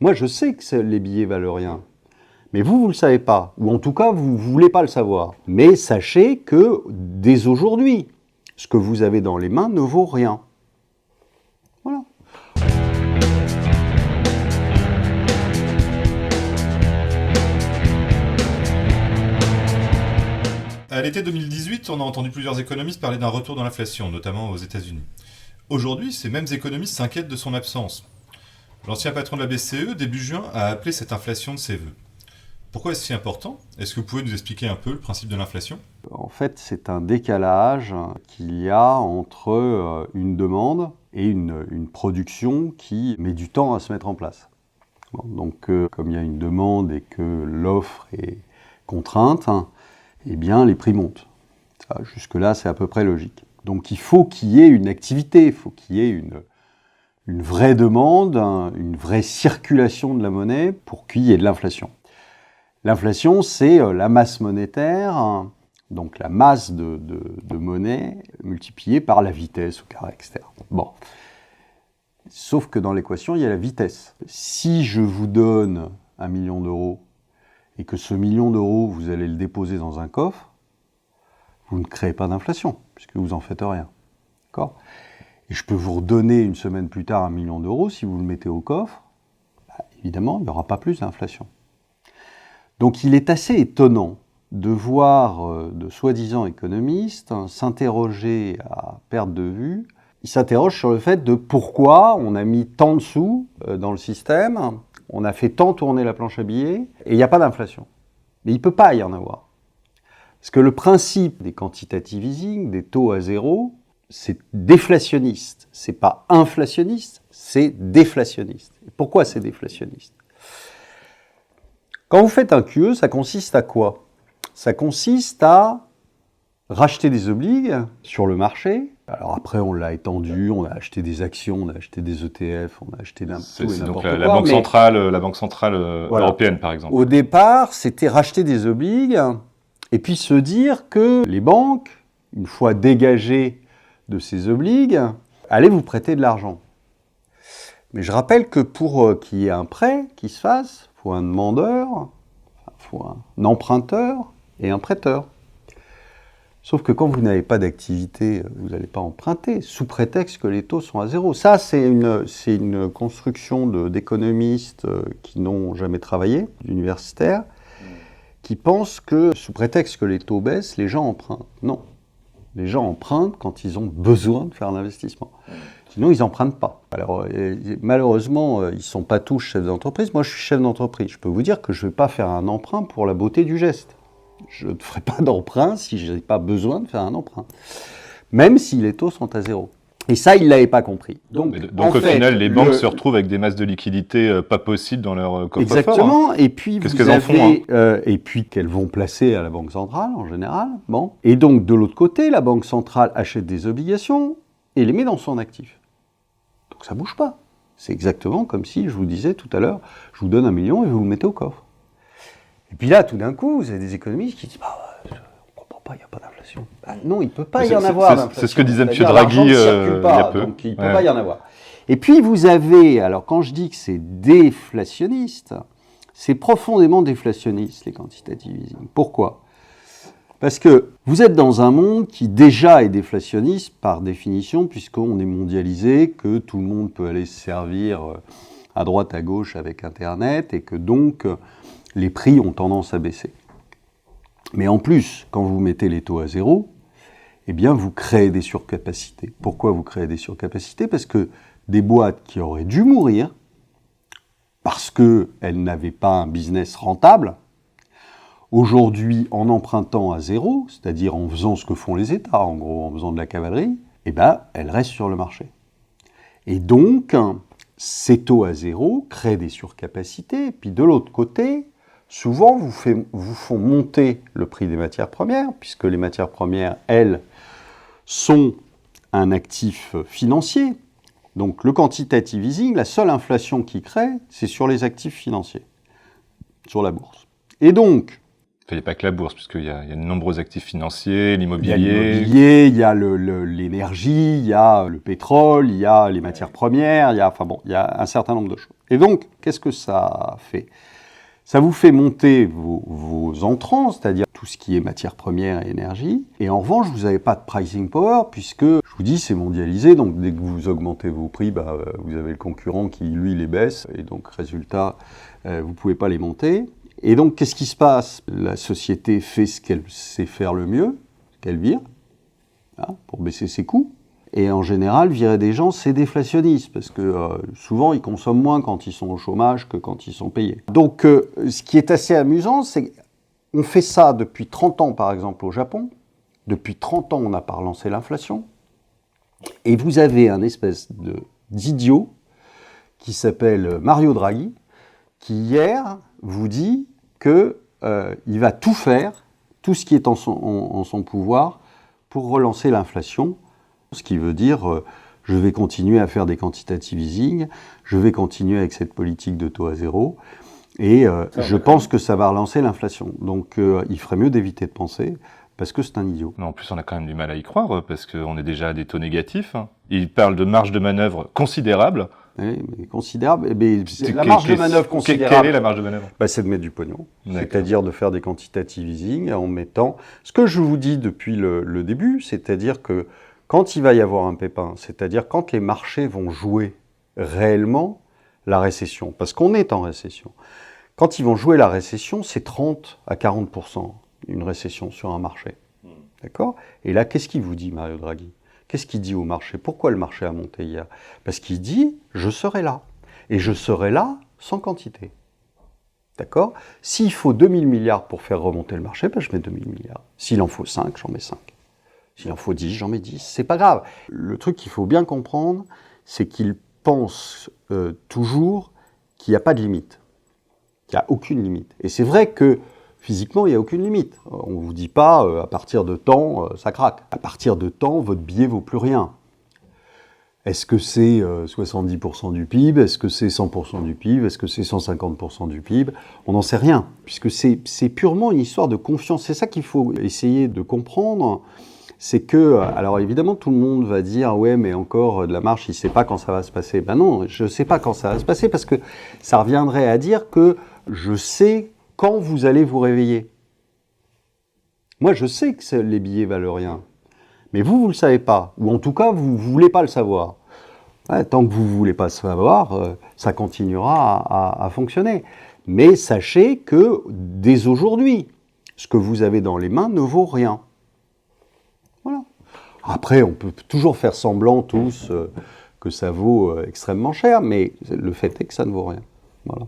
Moi, je sais que les billets valent rien. Mais vous ne le savez pas. Ou en tout cas, vous ne voulez pas le savoir. Mais sachez que, dès aujourd'hui, ce que vous avez dans les mains ne vaut rien. Voilà. À l'été 2018, on a entendu plusieurs économistes parler d'un retour de l'inflation, notamment aux États-Unis. Aujourd'hui, ces mêmes économistes s'inquiètent de son absence. L'ancien patron de la BCE, début juin, a appelé cette inflation de ses voeux. Pourquoi est-ce si important ? Est-ce que vous pouvez nous expliquer un peu le principe de l'inflation ? En fait, c'est un décalage qu'il y a entre une demande et une production qui met du temps à se mettre en place. Bon, donc, comme il y a une demande et que l'offre est contrainte, eh bien, les prix montent. Ça, jusque-là, c'est à peu près logique. Donc, il faut qu'il y ait une activité, il faut qu'il y ait une vraie demande, une vraie circulation de la monnaie pour qu'il y ait de l'inflation. L'inflation, c'est la masse monétaire, donc la masse de monnaie multipliée par la vitesse au carré externe. Bon. Sauf que dans l'équation, il y a la vitesse. Si je vous donne 1 million d'euros et que ce million d'euros, vous allez le déposer dans un coffre, vous ne créez pas d'inflation, puisque vous n'en faites rien. D'accord ? Et je peux vous redonner une semaine plus tard 1 million d'euros, si vous le mettez au coffre, évidemment, il n'y aura pas plus d'inflation. Donc il est assez étonnant de voir de soi-disant économistes s'interroger à perte de vue. Ils s'interrogent sur le fait de pourquoi on a mis tant de sous dans le système, on a fait tant tourner la planche à billets, et il n'y a pas d'inflation. Mais il ne peut pas y en avoir. Parce que le principe des quantitative easing, des taux à zéro, c'est déflationniste. C'est pas inflationniste, c'est déflationniste. Et pourquoi c'est déflationniste ? Quand vous faites un QE, ça consiste à quoi ? Ça consiste à racheter des obliges sur le marché. Alors après, on l'a étendu, on a acheté des actions, on a acheté des ETF, on a acheté tout et C'est donc n'importe quoi. La banque centrale européenne, par exemple. Au départ, c'était racheter des obliges et puis se dire que les banques, une fois dégagées de ces obliges, allaient vous prêter de l'argent. Mais je rappelle que pour qu'il y ait un prêt qui se fasse, il faut un demandeur, il faut un emprunteur et un prêteur. Sauf que quand vous n'avez pas d'activité, vous n'allez pas emprunter, sous prétexte que les taux sont à zéro. Ça, c'est une construction d'économistes qui n'ont jamais travaillé, d'universitaires, qui pensent que, sous prétexte que les taux baissent, les gens empruntent. Non. Les gens empruntent quand ils ont besoin de faire un investissement. Sinon, ils n'empruntent pas. Alors, malheureusement, ils ne sont pas tous chefs d'entreprise. Moi, je suis chef d'entreprise. Je peux vous dire que je ne vais pas faire un emprunt pour la beauté du geste. Je ne ferai pas d'emprunt si je n'ai pas besoin de faire un emprunt. Même si les taux sont à zéro. Et ça, ils ne l'avaient pas compris. Donc au final, les banques se retrouvent avec des masses de liquidités pas possibles dans leur coffre-fort. Exactement. Et puis, qu'est-ce qu'elles en font, et puis qu'elles vont placer à la Banque centrale, en général. Bon. Et donc, de l'autre côté, la Banque centrale achète des obligations et les met dans son actif. Donc, ça ne bouge pas. C'est exactement comme si je vous disais tout à l'heure, je vous donne 1 million et vous le mettez au coffre. Et puis là, tout d'un coup, vous avez des économistes qui disent on ne comprend pas, il n'y a pas d'inflation. Non, il ne peut pas y en avoir d'inflation. C'est ce que disait M. Draghi il y a peu. Donc il ne peut pas y en avoir. Et puis vous avez, alors quand je dis que c'est déflationniste, c'est profondément déflationniste, les quantitative easing. Pourquoi ? Parce que vous êtes dans un monde qui déjà est déflationniste par définition, puisqu'on est mondialisé, que tout le monde peut aller se servir à droite, à gauche avec Internet, et que donc les prix ont tendance à baisser. Mais en plus, quand vous mettez les taux à zéro, eh bien vous créez des surcapacités. Pourquoi vous créez des surcapacités ? Parce que des boîtes qui auraient dû mourir, parce qu'elles n'avaient pas un business rentable, aujourd'hui, en empruntant à zéro, c'est-à-dire en faisant ce que font les États, en gros, en faisant de la cavalerie, eh ben, elles restent sur le marché. Et donc, ces taux à zéro créent des surcapacités. Et puis de l'autre côté, souvent vous font monter le prix des matières premières, puisque les matières premières, elles, sont un actif financier. Donc le quantitative easing, la seule inflation qu'il crée, c'est sur les actifs financiers, sur la bourse. Et donc, il n'y a pas que la bourse, puisqu'il y a de nombreux actifs financiers, l'immobilier. Il y a l'énergie, il y a le pétrole, il y a les matières premières, il y a un certain nombre de choses. Et donc, qu'est-ce que ça fait ? Ça vous fait monter vos entrants, c'est-à-dire tout ce qui est matières premières et énergie. Et en revanche, vous n'avez pas de pricing power, puisque, je vous dis, c'est mondialisé. Donc, dès que vous augmentez vos prix, vous avez le concurrent qui, lui, les baisse. Et donc, résultat, vous ne pouvez pas les monter. Et donc, qu'est-ce qui se passe ? La société fait ce qu'elle sait faire le mieux, qu'elle vire, pour baisser ses coûts. Et en général, virer des gens, c'est déflationniste, parce que souvent, ils consomment moins quand ils sont au chômage que quand ils sont payés. Donc, ce qui est assez amusant, c'est qu'on fait ça depuis 30 ans, par exemple, au Japon. Depuis 30 ans, on n'a pas relancé l'inflation. Et vous avez un espèce d'idiot qui s'appelle Mario Draghi, qui hier vous dit qu'il va tout faire, tout ce qui est en son pouvoir, pour relancer l'inflation. Ce qui veut dire, je vais continuer à faire des quantitative easing, je vais continuer avec cette politique de taux à zéro, et je pense que ça va relancer l'inflation. Donc il ferait mieux d'éviter de penser, parce que c'est un idiot. Mais en plus, on a quand même du mal à y croire, parce qu'on est déjà à des taux négatifs. Il parle de marge de manœuvre considérable. Oui, mais considérable. Mais la marge de manœuvre considérable. Quelle est la marge de manœuvre ? C'est de mettre du pognon. C'est-à-dire de faire des quantitative easing en mettant... Ce que je vous dis depuis le début, c'est-à-dire que quand il va y avoir un pépin, c'est-à-dire quand les marchés vont jouer réellement la récession, parce qu'on est en récession, quand ils vont jouer la récession, c'est 30 à 40% une récession sur un marché. D'accord ? Et là, qu'est-ce qu'il vous dit, Mario Draghi ? Qu'est-ce qu'il dit au marché ? Pourquoi le marché a monté hier ? Parce qu'il dit « je serai là ». Et je serai là sans quantité. D'accord ? S'il faut 2000 milliards pour faire remonter le marché, je mets 2000 milliards. S'il en faut 5, j'en mets 5. S'il en faut 10, j'en mets 10. C'est pas grave. Le truc qu'il faut bien comprendre, c'est qu'il pense toujours qu'il n'y a pas de limite. Qu'il n'y a aucune limite. Et c'est vrai que physiquement, il n'y a aucune limite. On ne vous dit pas, à partir de temps, ça craque. À partir de temps, votre billet ne vaut plus rien. Est-ce que c'est 70% du PIB ? Est-ce que c'est 100% du PIB ? Est-ce que c'est 150% du PIB ? On n'en sait rien, puisque c'est purement une histoire de confiance. C'est ça qu'il faut essayer de comprendre. C'est que, alors évidemment, tout le monde va dire « ouais, mais encore de la marche, il ne sait pas quand ça va se passer ». Ben non, je ne sais pas quand ça va se passer, parce que ça reviendrait à dire que je sais quand vous allez vous réveiller. Moi, je sais que les billets valent rien, mais vous ne le savez pas, ou en tout cas, vous ne voulez pas le savoir. Ouais, tant que vous ne voulez pas le savoir, ça continuera à fonctionner. Mais sachez que, dès aujourd'hui, ce que vous avez dans les mains ne vaut rien. Voilà. Après, on peut toujours faire semblant tous que ça vaut extrêmement cher, mais le fait est que ça ne vaut rien. Voilà.